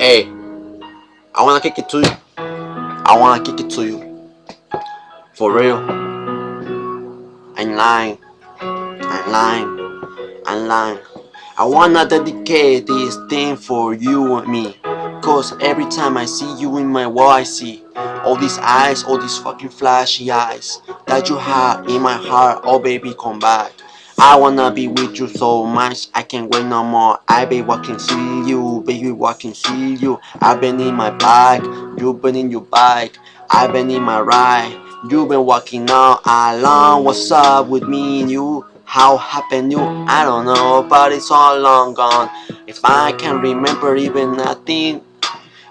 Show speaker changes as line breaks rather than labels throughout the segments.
Hey, I wanna kick it to you. I wanna kick it to you. For real. I'm lying. I'm lying. I'm lying. I wanna dedicate this thing for you and me. Cause every time I see you in my wall, I see all these eyes, all these fucking flashy eyes that you have in my heart. Oh baby, come back. I wanna be with you so much, I can't wait no more. I be walking see you, baby walking see you. I've been in my bike, you've been in your bike. I've been in my ride, you've been walking all along. What's up with me and you? How happened you? I don't know, but it's all long gone. If I can remember even nothing,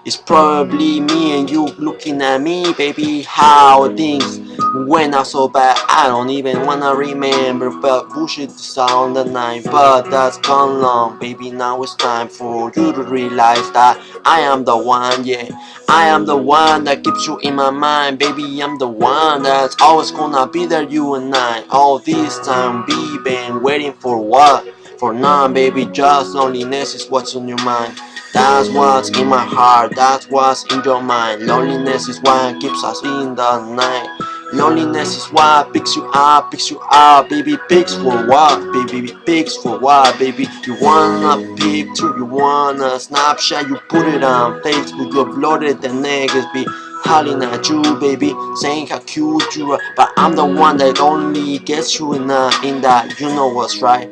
it's probably me and you looking at me, baby. How things went out so bad, I don't even wanna remember. Felt bullshit on the night, but that's gone long, baby. Now it's time for you to realize that I am the one, yeah. I am the one that keeps you in my mind, baby. I'm the one that's always gonna be there, you and I. All this time we been waiting for what? For none, baby. Just loneliness is what's on your mind. That's what's in my heart, that's what's in your mind. Loneliness is what keeps us in the night. Loneliness is what picks you up, baby. Picks for what, baby? Picks for what, baby? You want a picture, you want a snapshot, you put it on Facebook, you uploaded the niggas be hollering at you, baby, saying how cute you are. But I'm the one that only gets you in that, you know what's right.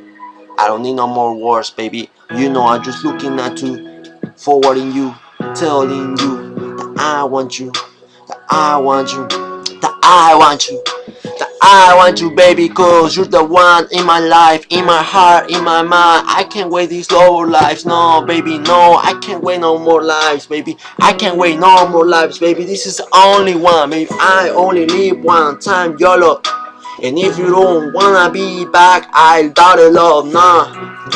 I don't need no more words, baby. You know I'm just looking at you, forwarding you, telling you that I want you, that I want you, that I want you, that I want you, baby. Cause you're the one in my life, in my heart, in my mind. I can't wait these lower lives, no, baby, no. I can't wait no more lives, baby. I can't wait no more lives, baby. This is the only one, baby. I only live one time, YOLO. And if you don't wanna be back, I doubt it, love, nah.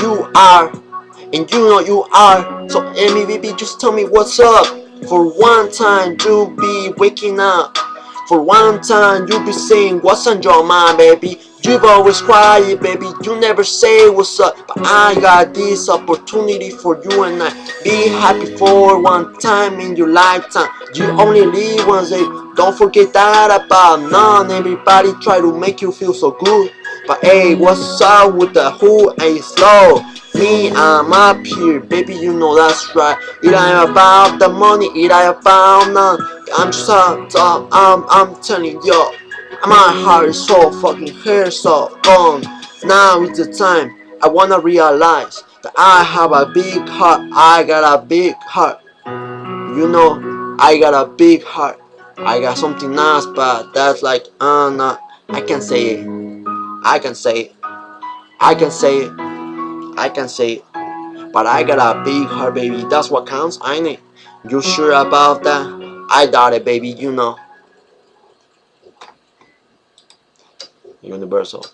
You are, and you know you are. So Amy, baby, just tell me what's up. For one time you be waking up, for one time you be saying what's on your mind, baby. You've always quiet, baby, you never say what's up. But I got this opportunity for you and I. Be happy for one time in your lifetime. You only live once, day. Don't forget that about none. Everybody try to make you feel so good, but hey, what's up with the who ain't slow? Me, I'm up here, baby, you know that's right. It ain't about the money, it ain't about none. I'm just I'm telling you, my heart is so fucking here, so gone. Now is the time. I wanna realize that I have a big heart. I got a big heart. You know, I got a big heart. I got something nice, but that's like, nah, I can say it. I can say it. I can say it. I can say it. But I got a big heart, baby. That's what counts, ain't it? You sure about that? I doubt it, baby. You know. Universal.